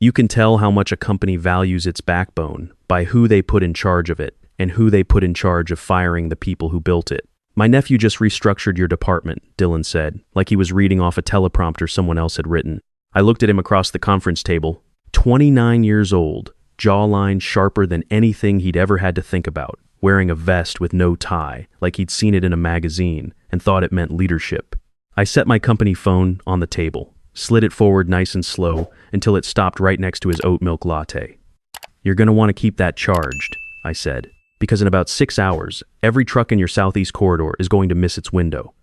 You can tell how much a company values its backbone by who they put in charge of it and who they put in charge of firing the people who built it. My nephew just restructured your department, Dylan said, like he was reading off a teleprompter someone else had written. I looked at him across the conference table. 29 years old, jawline sharper than anything he'd ever had to think about, wearing a vest with no tie, like he'd seen it in a magazine and thought it meant leadership. I set my company phone on the table, slid it forward nice and slow until it stopped right next to his oat milk latte. You're going to want to keep that charged, I said, because in about 6 hours, every truck in your southeast corridor is going to miss its window.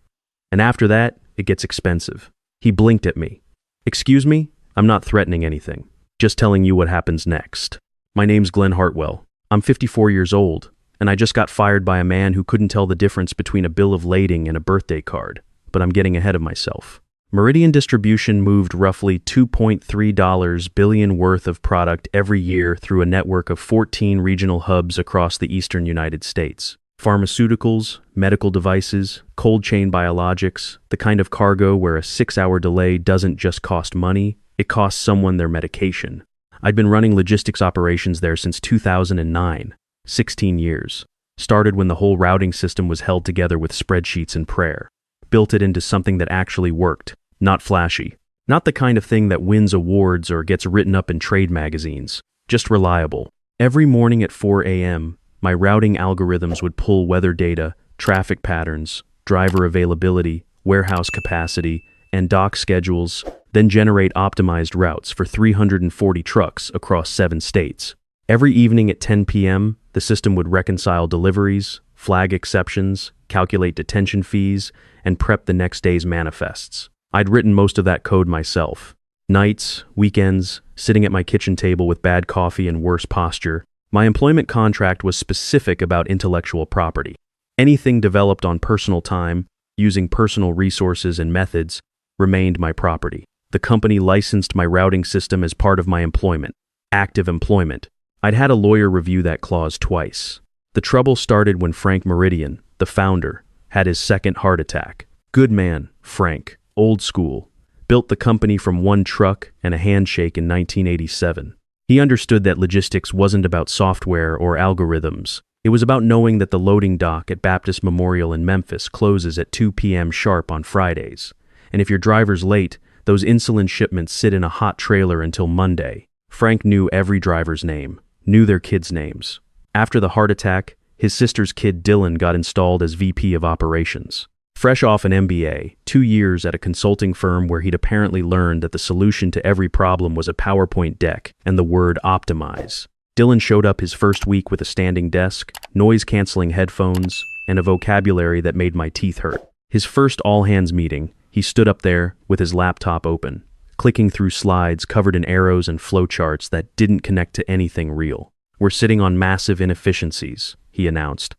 And after that, it gets expensive. He blinked at me. Excuse me? I'm not threatening anything. Just telling you what happens next. My name's Glenn Hartwell. I'm 54 years old, and I just got fired by a man who couldn't tell the difference between a bill of lading and a birthday card. But I'm getting ahead of myself. Meridian Distribution moved roughly $2.3 billion worth of product every year through a network of 14 regional hubs across the eastern United States. Pharmaceuticals, medical devices, cold chain biologics, the kind of cargo where a 6-hour delay doesn't just cost money, it costs someone their medication. I'd been running logistics operations there since 2009, 16 years. Started when the whole routing system was held together with spreadsheets and prayer. Built it into something that actually worked, not flashy. Not the kind of thing that wins awards or gets written up in trade magazines. Just reliable. Every morning at 4 a.m., my routing algorithms would pull weather data, traffic patterns, driver availability, warehouse capacity, and dock schedules, then generate optimized routes for 340 trucks across 7 states. Every evening at 10 p.m., the system would reconcile deliveries, flag exceptions, calculate detention fees, and prep the next day's manifests. I'd written most of that code myself. Nights, weekends, sitting at my kitchen table with bad coffee and worse posture. My employment contract was specific about intellectual property. Anything developed on personal time, using personal resources and methods, remained my property. The company licensed my routing system as part of my employment. Active employment. I'd had a lawyer review that clause twice. The trouble started when Frank Meridian, the founder, had his second heart attack. Good man, Frank, old school. Built the company from one truck and a handshake in 1987. He understood that logistics wasn't about software or algorithms. It was about knowing that the loading dock at Baptist Memorial in Memphis closes at 2 p.m. sharp on Fridays. And if your driver's late, those insulin shipments sit in a hot trailer until Monday. Frank knew every driver's name, knew their kids' names. After the heart attack, his sister's kid Dylan got installed as VP of Operations. Fresh off an MBA, 2 years at a consulting firm where he'd apparently learned that the solution to every problem was a PowerPoint deck and the word optimize. Dylan showed up his first week with a standing desk, noise-canceling headphones, and a vocabulary that made my teeth hurt. His first all-hands meeting, he stood up there with his laptop open, clicking through slides covered in arrows and flowcharts that didn't connect to anything real. We're sitting on massive inefficiencies, he announced.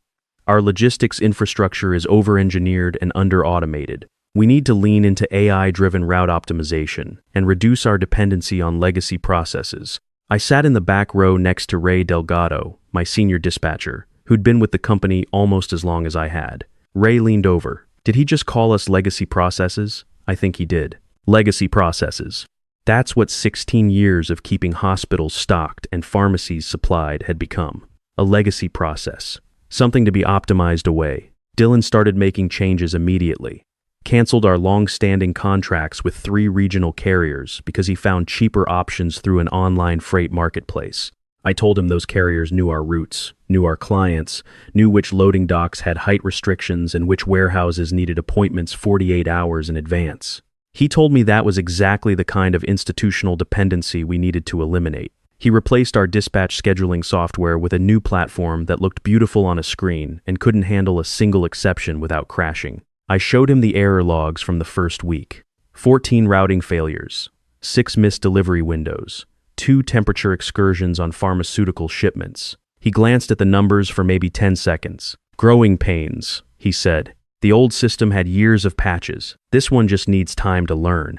Our logistics infrastructure is over-engineered and under-automated. We need to lean into AI-driven route optimization and reduce our dependency on legacy processes. I sat in the back row next to Ray Delgado, my senior dispatcher, who'd been with the company almost as long as I had. Ray leaned over. Did he just call us legacy processes? I think he did. Legacy processes. That's what 16 years of keeping hospitals stocked and pharmacies supplied had become. A legacy process. Something to be optimized away. Dylan started making changes immediately. Canceled our long-standing contracts with 3 regional carriers because he found cheaper options through an online freight marketplace. I told him those carriers knew our routes, knew our clients, knew which loading docks had height restrictions and which warehouses needed appointments 48 hours in advance. He told me that was exactly the kind of institutional dependency we needed to eliminate. He replaced our dispatch scheduling software with a new platform that looked beautiful on a screen and couldn't handle a single exception without crashing. I showed him the error logs from the first week. 14 routing failures, 6 missed delivery windows, 2 temperature excursions on pharmaceutical shipments. He glanced at the numbers for maybe 10 seconds. Growing pains, he said. The old system had years of patches. This one just needs time to learn.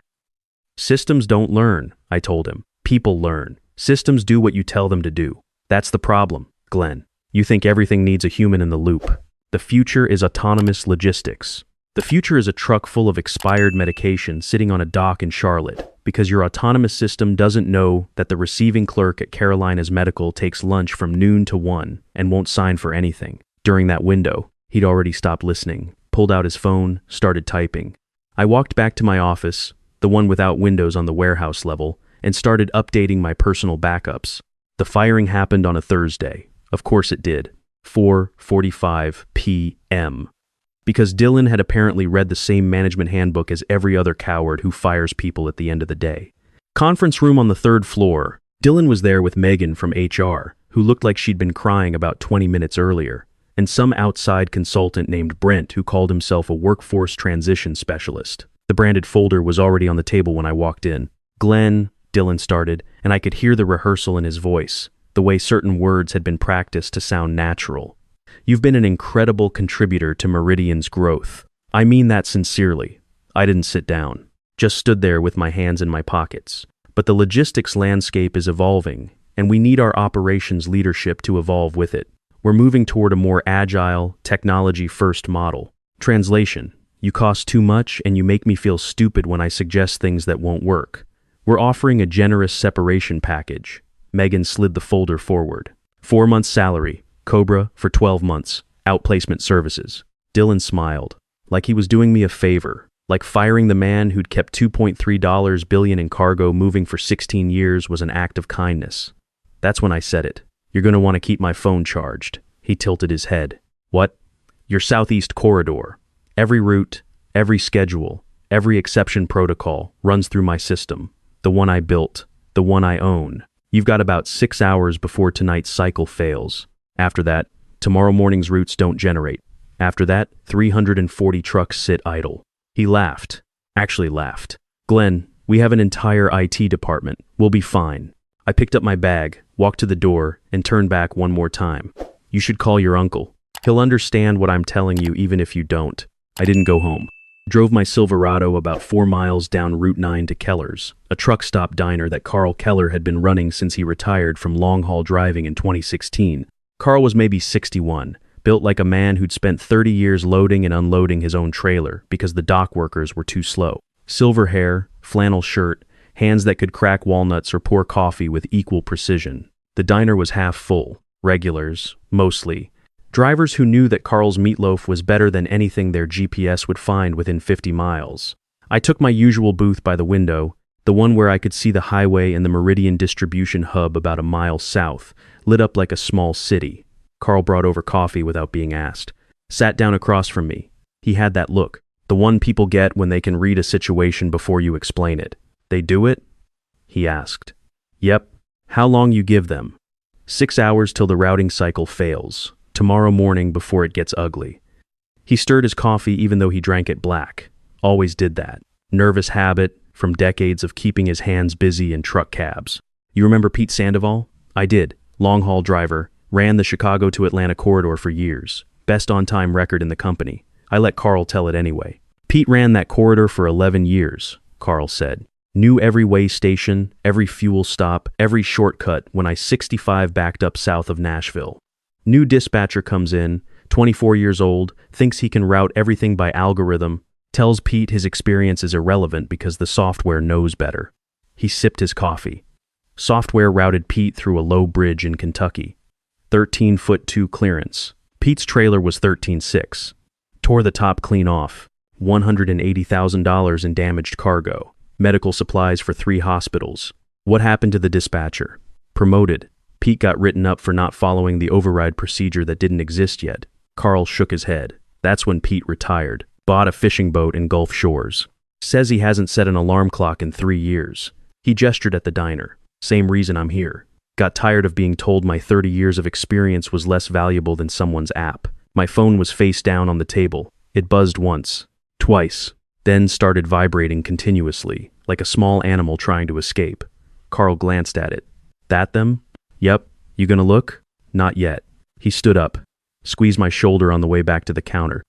Systems don't learn, I told him. People learn. Systems do what you tell them to do. That's the problem, Glenn. You think everything needs a human in the loop. The future is autonomous logistics. The future is a truck full of expired medication sitting on a dock in Charlotte, because your autonomous system doesn't know that the receiving clerk at Carolina's Medical takes lunch from noon to 1 and won't sign for anything. During that window, he'd already stopped listening, pulled out his phone, started typing. I walked back to my office, the one without windows on the warehouse level, and started updating my personal backups. The firing happened on a Thursday. Of course it did. 4:45 p.m. Because Dylan had apparently read the same management handbook as every other coward who fires people at the end of the day. Conference room on the 3rd floor. Dylan was there with Megan from HR, who looked like she'd been crying about 20 minutes earlier, and some outside consultant named Brent who called himself a workforce transition specialist. The branded folder was already on the table when I walked in. "Glenn," Dylan started, and I could hear the rehearsal in his voice, the way certain words had been practiced to sound natural. "You've been an incredible contributor to Meridian's growth. I mean that sincerely." I didn't sit down, just stood there with my hands in my pockets. But the logistics landscape is evolving, and we need our operations leadership to evolve with it. We're moving toward a more agile, technology-first model. Translation: you cost too much and you make me feel stupid when I suggest things that won't work. We're offering a generous separation package. Megan slid the folder forward. 4 months salary, Cobra for 12 months, outplacement services. Dylan smiled, like he was doing me a favor, like firing the man who'd kept $2.3 billion in cargo moving for 16 years was an act of kindness. That's when I said it. "You're going to want to keep my phone charged." He tilted his head. "What?" "Your southeast corridor. Every route, every schedule, every exception protocol runs through my system. The one I built, the one I own. You've got about 6 hours before tonight's cycle fails. After that, tomorrow morning's routes don't generate. After that, 340 trucks sit idle." He laughed. Actually laughed. "Glenn, we have an entire IT department. We'll be fine." I picked up my bag, walked to the door, and turned back one more time. "You should call your uncle. He'll understand what I'm telling you even if you don't." I didn't go home. Drove my Silverado about 4 miles down Route 9 to Keller's, a truck stop diner that Carl Keller had been running since he retired from long-haul driving in 2016. Carl was maybe 61, built like a man who'd spent 30 years loading and unloading his own trailer because the dock workers were too slow. Silver hair, flannel shirt, hands that could crack walnuts or pour coffee with equal precision. The diner was half full, regulars, mostly. Drivers who knew that Carl's meatloaf was better than anything their GPS would find within 50 miles. I took my usual booth by the window, the one where I could see the highway and the Meridian Distribution hub about a mile south, lit up like a small city. Carl brought over coffee without being asked. Sat down across from me. He had that look, the one people get when they can read a situation before you explain it. "They do it?" he asked. "Yep. How long you give them?" 6 hours till the routing cycle fails. Tomorrow morning before it gets ugly." He stirred his coffee even though he drank it black. Always did that. Nervous habit from decades of keeping his hands busy in truck cabs. "You remember Pete Sandoval?" I did. Long-haul driver. Ran the Chicago to Atlanta corridor for years. Best on-time record in the company. I let Carl tell it anyway. "Pete ran that corridor for 11 years, Carl said. "Knew every way station, every fuel stop, every shortcut when I-65 backed up south of Nashville. New dispatcher comes in, 24 years old, thinks he can route everything by algorithm, tells Pete his experience is irrelevant because the software knows better." He sipped his coffee. Software routed Pete through a low bridge in Kentucky. 13'2" clearance. Pete's trailer was 13'6". Tore the top clean off. $180,000 in damaged cargo. Medical supplies for 3 hospitals. What happened to the dispatcher? Promoted. Pete got written up for not following the override procedure that didn't exist yet. Carl shook his head. That's when Pete retired. Bought a fishing boat in Gulf Shores. Says he hasn't set an alarm clock in 3 years. He gestured at the diner. Same reason I'm here. Got tired of being told my 30 years of experience was less valuable than someone's app. My phone was face down on the table. It buzzed once, twice, then started vibrating continuously, like a small animal trying to escape. Carl glanced at it. "That them?" "Yep. You gonna look?" "Not yet." He stood up, squeezed my shoulder on the way back to the counter.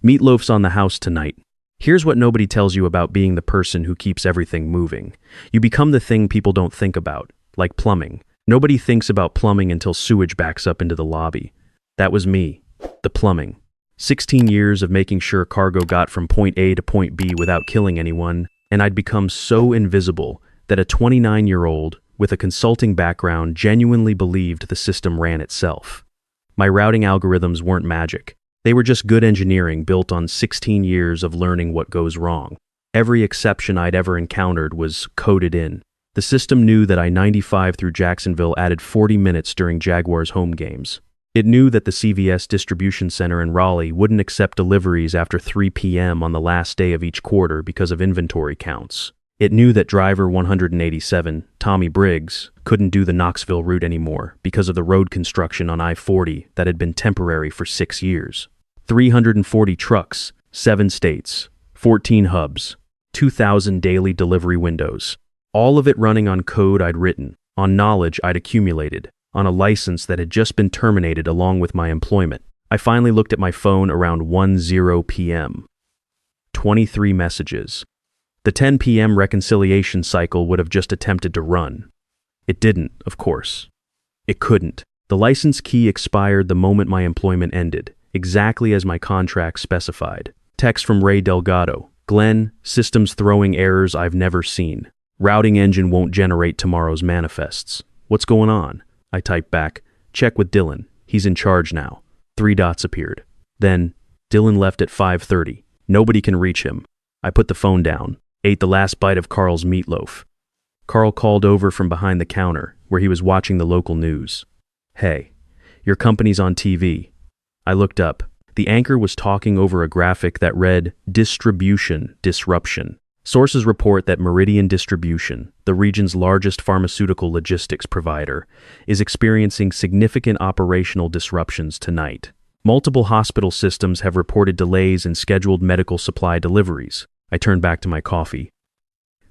"Meatloaf's on the house tonight. Here's what nobody tells you about being the person who keeps everything moving. You become the thing people don't think about, like plumbing. Nobody thinks about plumbing until sewage backs up into the lobby. That was me, the plumbing. 16 years of making sure cargo got from point A to point B without killing anyone, and I'd become so invisible that a 29-year-old with a consulting background genuinely believed the system ran itself. My routing algorithms weren't magic. They were just good engineering built on 16 years of learning what goes wrong. Every exception I'd ever encountered was coded in. The system knew that I-95 through Jacksonville added 40 minutes during Jaguars home games. It knew that the CVS distribution center in Raleigh wouldn't accept deliveries after 3 p.m. on the last day of each quarter because of inventory counts. It knew that driver 187, Tommy Briggs, couldn't do the Knoxville route anymore because of the road construction on I-40 that had been temporary for 6 years. 340 trucks, 7 states, 14 hubs, 2,000 daily delivery windows. All of it running on code I'd written, on knowledge I'd accumulated, on a license that had just been terminated along with my employment. I finally looked at my phone around 1:0 p.m. 23 messages. The 10 p.m. reconciliation cycle would have just attempted to run. It didn't, of course. It couldn't. The license key expired the moment my employment ended, exactly as my contract specified. Text from Ray Delgado. Glenn, systems throwing errors I've never seen. Routing engine won't generate tomorrow's manifests. What's going on? I typed back. Check with Dylan. He's in charge now. 3 dots appeared. Then, Dylan left at 5:30. Nobody can reach him. I put the phone down. Ate the last bite of Carl's meatloaf. Carl called over from behind the counter, where he was watching the local news. Hey, your company's on TV. I looked up. The anchor was talking over a graphic that read, Distribution Disruption. Sources report that Meridian Distribution, the region's largest pharmaceutical logistics provider, is experiencing significant operational disruptions tonight. Multiple hospital systems have reported delays in scheduled medical supply deliveries. I turned back to my coffee.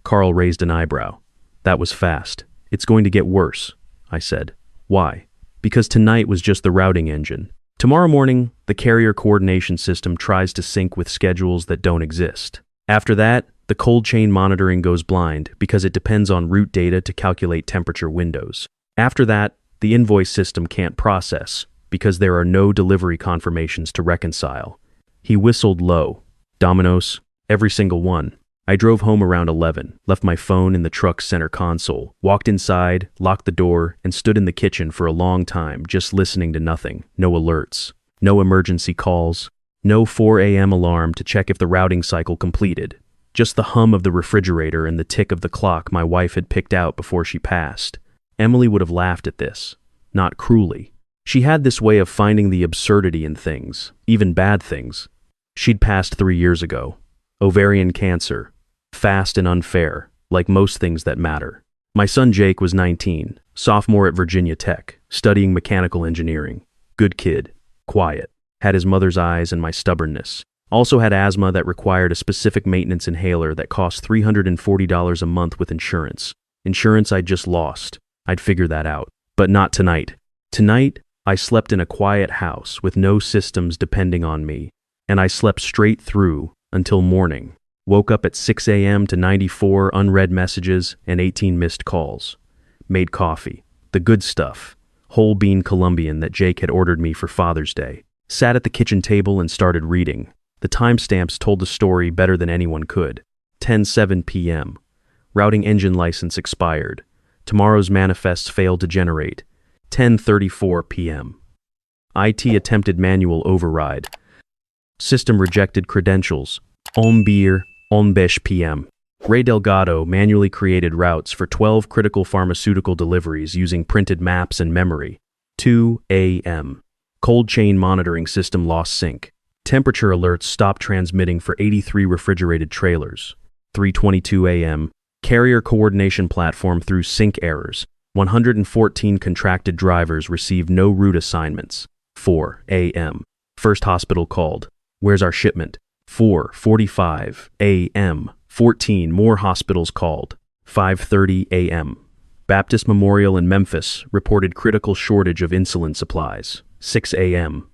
Carl raised an eyebrow. That was fast. It's going to get worse, I said. Why? Because tonight was just the routing engine. Tomorrow morning, the carrier coordination system tries to sync with schedules that don't exist. After that, the cold chain monitoring goes blind because it depends on route data to calculate temperature windows. After that, the invoice system can't process because there are no delivery confirmations to reconcile. He whistled low. Domino's. Every single one. I drove home around 11, left my phone in the truck's center console, walked inside, locked the door, and stood in the kitchen for a long time just listening to nothing. No alerts. No emergency calls. No 4 a.m. alarm to check if the routing cycle completed. Just the hum of the refrigerator and the tick of the clock my wife had picked out before she passed. Emily would have laughed at this. Not cruelly. She had this way of finding the absurdity in things, even bad things. She'd passed 3 years ago. Ovarian cancer. Fast and unfair, like most things that matter. My son Jake was 19, sophomore at Virginia Tech, studying mechanical engineering. Good kid. Quiet. Had his mother's eyes and my stubbornness. Also had asthma that required a specific maintenance inhaler that cost $340 a month with insurance. Insurance I'd just lost. I'd figure that out. But not tonight. Tonight, I slept in a quiet house with no systems depending on me, and I slept straight through until morning. Woke up at 6 a.m. to 94 unread messages and 18 missed calls. Made coffee. The good stuff. Whole bean Colombian that Jake had ordered me for Father's Day. Sat at the kitchen table and started reading. The timestamps told the story better than anyone could. 10:07 p.m. Routing engine license expired. Tomorrow's manifests failed to generate. 10:34 p.m. IT attempted manual override. System rejected credentials. Ombir, Ombesh p.m. Ray Delgado manually created routes for 12 critical pharmaceutical deliveries using printed maps and memory. 2 a.m. Cold chain monitoring system lost sync. Temperature alerts stopped transmitting for 83 refrigerated trailers. 3:22 a.m. Carrier coordination platform threw sync errors. 114 contracted drivers received no route assignments. 4 a.m. First hospital called. Where's our shipment? 4:45 a.m. 14 more hospitals called. 5:30 a.m. Baptist Memorial in Memphis reported critical shortage of insulin supplies. 6 a.m.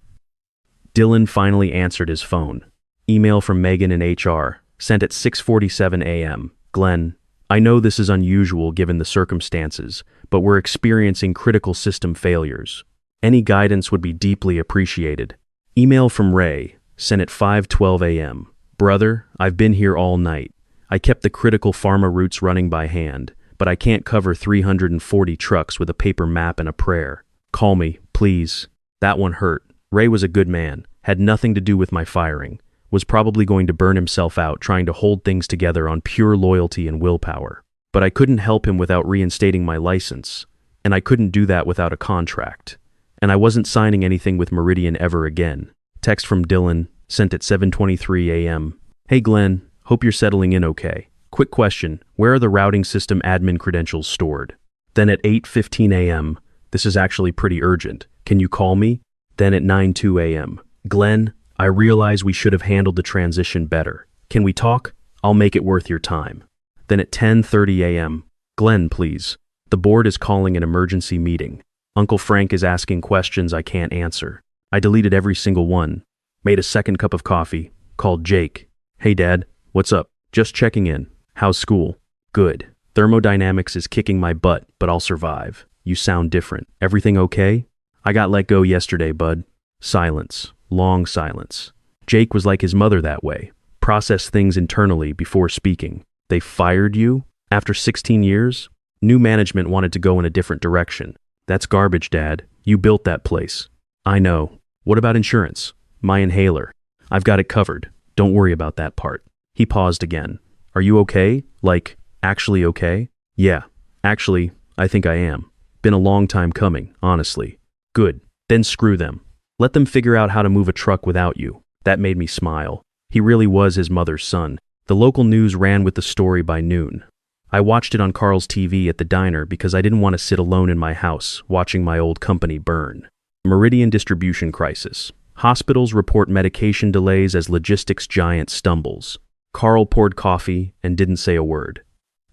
Dylan finally answered his phone. Email from Megan in HR, sent at 6:47 a.m. Glenn, I know this is unusual given the circumstances, but we're experiencing critical system failures. Any guidance would be deeply appreciated. Email from Ray, sent at 5:12 a.m. Brother, I've been here all night. I kept the critical pharma routes running by hand, but I can't cover 340 trucks with a paper map and a prayer. Call me, please. That one hurt. Ray was a good man, had nothing to do with my firing, was probably going to burn himself out trying to hold things together on pure loyalty and willpower. But I couldn't help him without reinstating my license, and I couldn't do that without a contract. And I wasn't signing anything with Meridian ever again. Text from Dylan, sent at 7:23 a.m. Hey Glenn, hope you're settling in okay. Quick question, where are the routing system admin credentials stored? Then at 8:15 a.m., this is actually pretty urgent. Can you call me? Then at 9:02 a.m. Glenn, I realize we should have handled the transition better. Can we talk? I'll make it worth your time. Then at 10:30 a.m. Glenn, please. The board is calling an emergency meeting. Uncle Frank is asking questions I can't answer. I deleted every single one. Made a second cup of coffee. Called Jake. Hey Dad, what's up? Just checking in. How's school? Good. Thermodynamics is kicking my butt, but I'll survive. You sound different. Everything okay? I got let go yesterday, bud. Silence. Long silence. Jake was like his mother that way. Process things internally before speaking. They fired you? After 16 years? New management wanted to go in a different direction. That's garbage, Dad. You built that place. I know. What about insurance? My inhaler. I've got it covered. Don't worry about that part. He paused again. Are you okay? Like, actually okay? Yeah. Actually, I think I am. Been a long time coming, honestly. Good. Then screw them. Let them figure out how to move a truck without you. That made me smile. He really was his mother's son. The local news ran with the story by noon. I watched it on Carl's TV at the diner because I didn't want to sit alone in my house watching my old company burn. Meridian Distribution crisis. Hospitals report medication delays as logistics giant stumbles. Carl poured coffee and didn't say a word.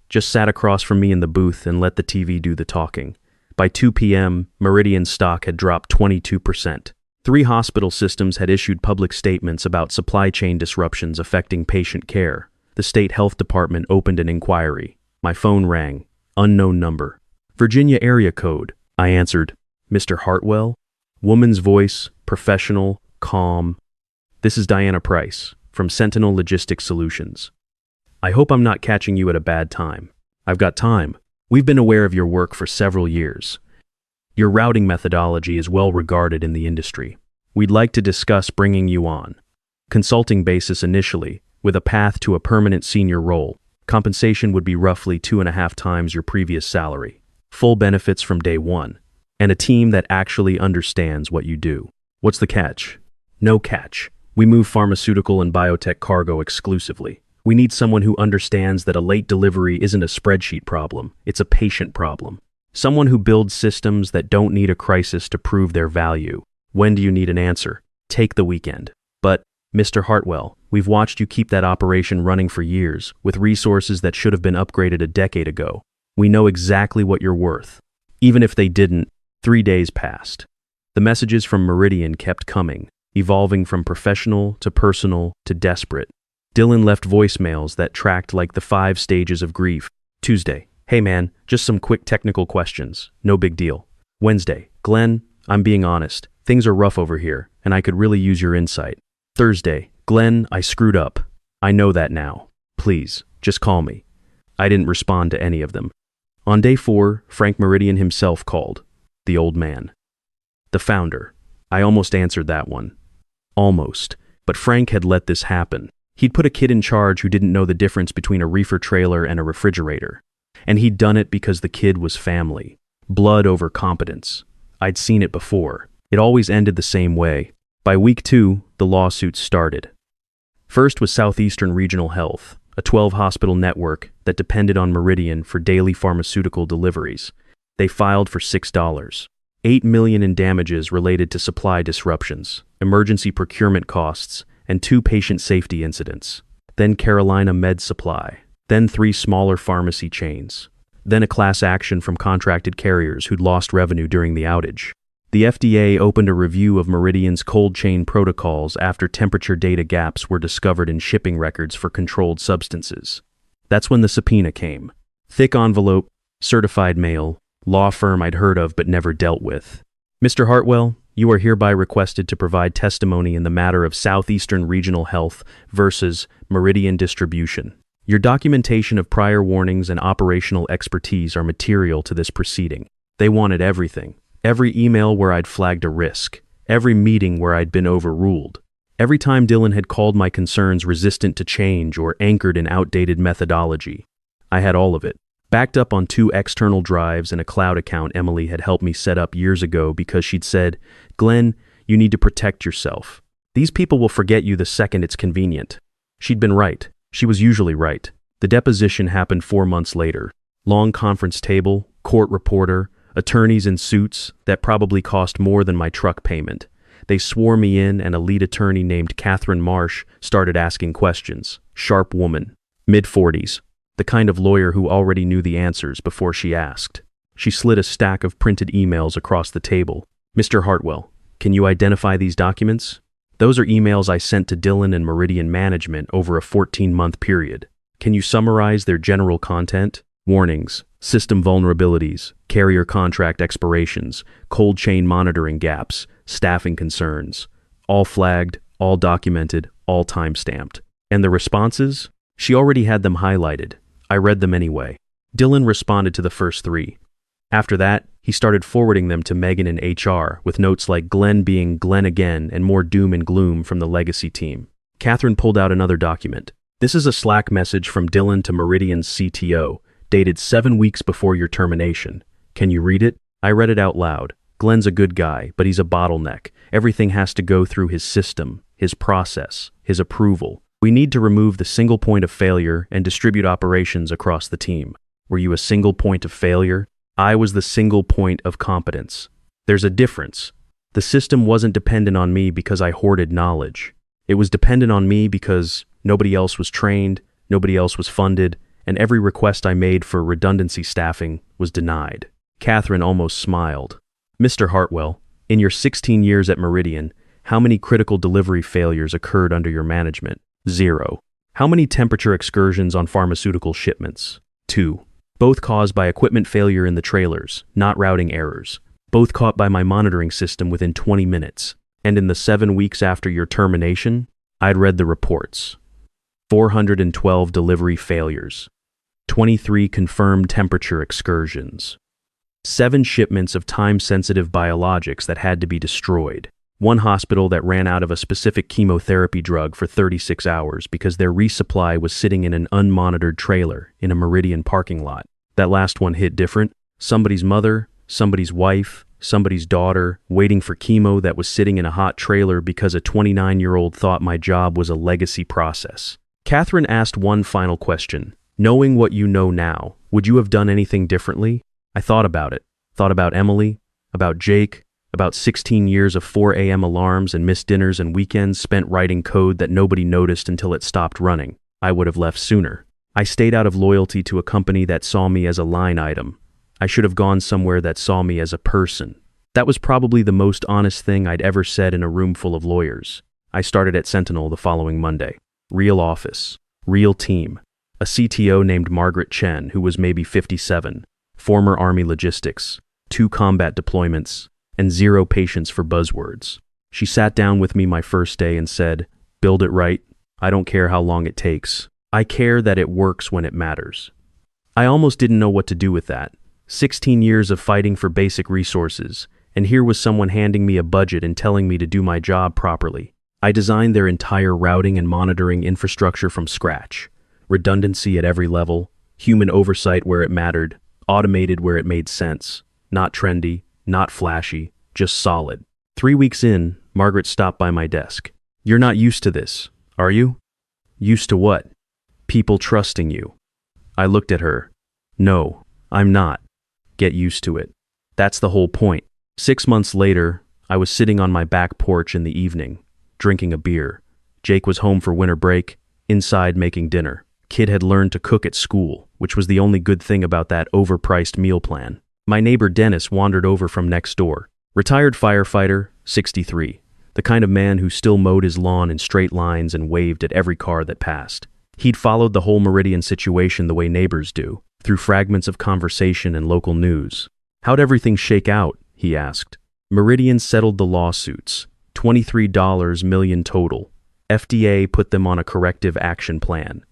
Just sat across from me in the booth and let the TV do the talking. By 2 p.m., Meridian stock had dropped 22%. 3 hospital systems had issued public statements about supply chain disruptions affecting patient care. The state health department opened an inquiry. My phone rang. Unknown number. Virginia area code. I answered. Mr. Hartwell? Woman's voice, professional, calm. This is Diana Price, from Sentinel Logistics Solutions. I hope I'm not catching you at a bad time. I've got time. We've been aware of your work for several years. Your routing methodology is well regarded in the industry. We'd like to discuss bringing you on. Consulting basis initially, with a path to a permanent senior role. Compensation would be roughly 2.5 times your previous salary. Full benefits from day one. And a team that actually understands what you do. What's the catch? No catch. We move pharmaceutical and biotech cargo exclusively. We need someone who understands that a late delivery isn't a spreadsheet problem, it's a patient problem. Someone who builds systems that don't need a crisis to prove their value. When do you need an answer? Take the weekend. But, Mr. Hartwell, we've watched you keep that operation running for years, with resources that should have been upgraded a decade ago. We know exactly what you're worth. Even if they didn't, 3 days passed. The messages from Meridian kept coming, evolving from professional to personal to desperate. Dylan left voicemails that tracked like the 5 stages of grief. Tuesday. Hey man, just some quick technical questions. No big deal. Wednesday. Glenn, I'm being honest. Things are rough over here, and I could really use your insight. Thursday. Glenn, I screwed up. I know that now. Please, just call me. I didn't respond to any of them. On day 4, Frank Meridian himself called. The old man. The founder. I almost answered that one. Almost. But Frank had let this happen. He'd put a kid in charge who didn't know the difference between a reefer trailer and a refrigerator. And he'd done it because the kid was family. Blood over competence. I'd seen it before. It always ended the same way. By week 2, the lawsuits started. First was Southeastern Regional Health, a 12-hospital network that depended on Meridian for daily pharmaceutical deliveries. They filed for $6. $8 million in damages related to supply disruptions, emergency procurement costs, and 2 patient safety incidents. Then Carolina Med Supply. Then 3 smaller pharmacy chains. Then a class action from contracted carriers who'd lost revenue during the outage. The FDA opened a review of Meridian's cold chain protocols after temperature data gaps were discovered in shipping records for controlled substances. That's when the subpoena came. Thick envelope, certified mail, law firm I'd heard of but never dealt with. Mr. Hartwell, you are hereby requested to provide testimony in the matter of Southeastern Regional Health versus Meridian Distribution. Your documentation of prior warnings and operational expertise are material to this proceeding. They wanted everything. Every email where I'd flagged a risk. Every meeting where I'd been overruled. Every time Dylan had called my concerns resistant to change or anchored in outdated methodology. I had all of it. Backed up on 2 external drives and a cloud account Emily had helped me set up years ago because she'd said, "Glenn, you need to protect yourself. These people will forget you the second it's convenient." She'd been right. She was usually right. The deposition happened 4 months later. Long conference table, court reporter, attorneys in suits that probably cost more than my truck payment. They swore me in and a lead attorney named Catherine Marsh started asking questions. Sharp woman, mid-40s, the kind of lawyer who already knew the answers before she asked. She slid a stack of printed emails across the table. "Mr. Hartwell, can you identify these documents? Those are emails I sent to Dylan and Meridian Management over a 14-month period. Can you summarize their general content? Warnings, system vulnerabilities, carrier contract expirations, cold chain monitoring gaps, staffing concerns. All flagged, all documented, all time-stamped. And the responses? She already had them highlighted. I read them anyway. Dylan responded to the first 3. After that, he started forwarding them to Megan in HR with notes like Glenn being Glenn again and more doom and gloom from the legacy team. Catherine pulled out another document. "This is a Slack message from Dylan to Meridian's CTO, dated 7 weeks before your termination. Can you read it?" I read it out loud. "Glenn's a good guy, but he's a bottleneck. Everything has to go through his system, his process, his approval. We need to remove the single point of failure and distribute operations across the team." Were you a single point of failure? I was the single point of competence. There's a difference. The system wasn't dependent on me because I hoarded knowledge. It was dependent on me because nobody else was trained, nobody else was funded, and every request I made for redundancy staffing was denied. Catherine almost smiled. "Mr. Hartwell, in your 16 years at Meridian, how many critical delivery failures occurred under your management? 0. How many temperature excursions on pharmaceutical shipments? 2. Both caused by equipment failure in the trailers, not routing errors. Both caught by my monitoring system within 20 minutes. And in the 7 weeks after your termination, I'd read the reports. 412 delivery failures. 23 confirmed temperature excursions. 7 shipments of time-sensitive biologics that had to be destroyed. 1 hospital that ran out of a specific chemotherapy drug for 36 hours because their resupply was sitting in an unmonitored trailer in a Meridian parking lot. That last one hit different. Somebody's mother, somebody's wife, somebody's daughter, waiting for chemo that was sitting in a hot trailer because a 29-year-old thought my job was a legacy process. Catherine asked one final question. "Knowing what you know now, would you have done anything differently?" I thought about it. Thought about Emily, about Jake, about 16 years of 4 a.m. alarms and missed dinners and weekends spent writing code that nobody noticed until it stopped running. I would have left sooner. I stayed out of loyalty to a company that saw me as a line item. I should have gone somewhere that saw me as a person. That was probably the most honest thing I'd ever said in a room full of lawyers. I started at Sentinel the following Monday. Real office. Real team. A CTO named Margaret Chen, who was maybe 57. Former Army logistics. 2 combat deployments. And 0 patience for buzzwords. She sat down with me my first day and said, "Build it right. I don't care how long it takes. I care that it works when it matters." I almost didn't know what to do with that. 16 years of fighting for basic resources, and here was someone handing me a budget and telling me to do my job properly. I designed their entire routing and monitoring infrastructure from scratch. Redundancy at every level, human oversight where it mattered, automated where it made sense. Not trendy, not flashy, just solid. 3 weeks in, Margaret stopped by my desk. "You're not used to this, are you?" "Used to what?" "People trusting you." I looked at her. "No, I'm not. Get used to it. That's the whole point." 6 months later, I was sitting on my back porch in the evening, drinking a beer. Jake was home for winter break, inside making dinner. Kid had learned to cook at school, which was the only good thing about that overpriced meal plan. My neighbor Dennis wandered over from next door. Retired firefighter, 63. The kind of man who still mowed his lawn in straight lines and waved at every car that passed. He'd followed the whole Meridian situation the way neighbors do, through fragments of conversation and local news. "How'd everything shake out?" he asked. "Meridian settled the lawsuits. $23 million total. FDA put them on a corrective action plan.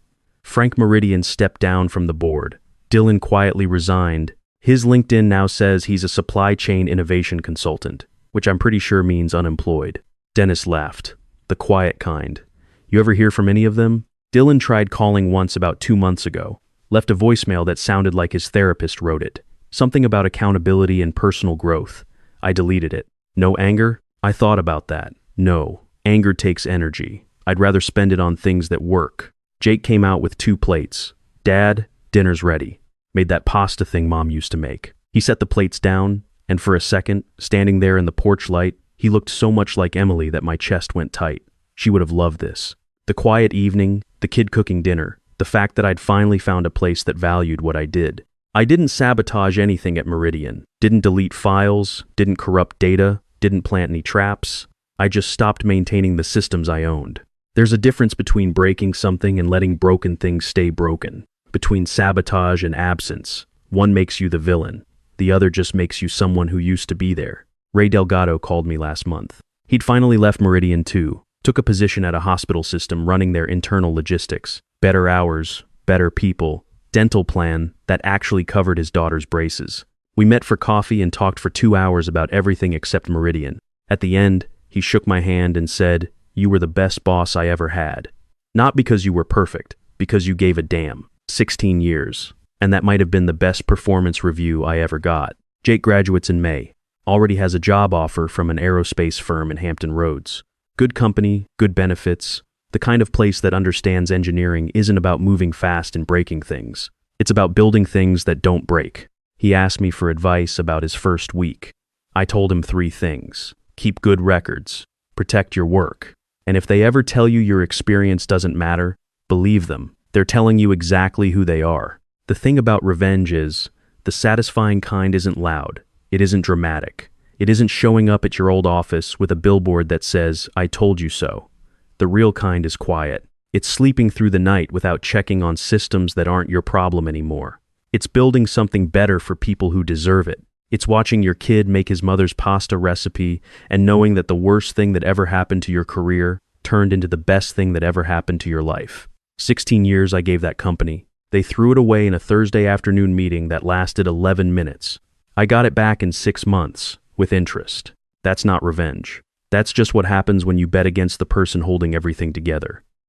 Frank Meridian stepped down from the board. Dylan quietly resigned. His LinkedIn now says he's a supply chain innovation consultant, which I'm pretty sure means unemployed. Dennis laughed. The quiet kind. You ever hear from any of them? Dylan tried calling once about 2 months ago. Left a voicemail that sounded like his therapist wrote it. Something about accountability and personal growth. I deleted it. No anger? I thought about that. No. Anger takes energy. I'd rather spend it on things that work. Jake came out with 2 plates. Dad, dinner's ready. Made that pasta thing Mom used to make. He set the plates down, and for a second, standing there in the porch light, he looked so much like Emily that my chest went tight. She would have loved this. The quiet evening, the kid cooking dinner, the fact that I'd finally found a place that valued what I did. I didn't sabotage anything at Meridian, didn't delete files, didn't corrupt data, didn't plant any traps. I just stopped maintaining the systems I owned. There's a difference between breaking something and letting broken things stay broken. Between sabotage and absence. One makes you the villain. The other just makes you someone who used to be there. Ray Delgado called me last month. He'd finally left Meridian too. Took a position at a hospital system running their internal logistics. Better hours, better people, dental plan that actually covered his daughter's braces. We met for coffee and talked for 2 hours about everything except Meridian. At the end, he shook my hand and said, "You were the best boss I ever had. Not because you were perfect, because you gave a damn." 16 years. And that might have been the best performance review I ever got. Jake graduates in May. Already has a job offer from an aerospace firm in Hampton Roads. Good company, good benefits. The kind of place that understands engineering isn't about moving fast and breaking things. It's about building things that don't break. He asked me for advice about his first week. I told him 3 things. Keep good records. Protect your work. And if they ever tell you your experience doesn't matter, believe them. They're telling you exactly who they are. The thing about revenge is, the satisfying kind isn't loud. It isn't dramatic. It isn't showing up at your old office with a billboard that says, "I told you so." The real kind is quiet. It's sleeping through the night without checking on systems that aren't your problem anymore. It's building something better for people who deserve it. It's watching your kid make his mother's pasta recipe and knowing that the worst thing that ever happened to your career turned into the best thing that ever happened to your life. 16 years I gave that company. They threw it away in a Thursday afternoon meeting that lasted 11 minutes. I got it back in 6 months, with interest. That's not revenge. That's just what happens when you bet against the person holding everything together.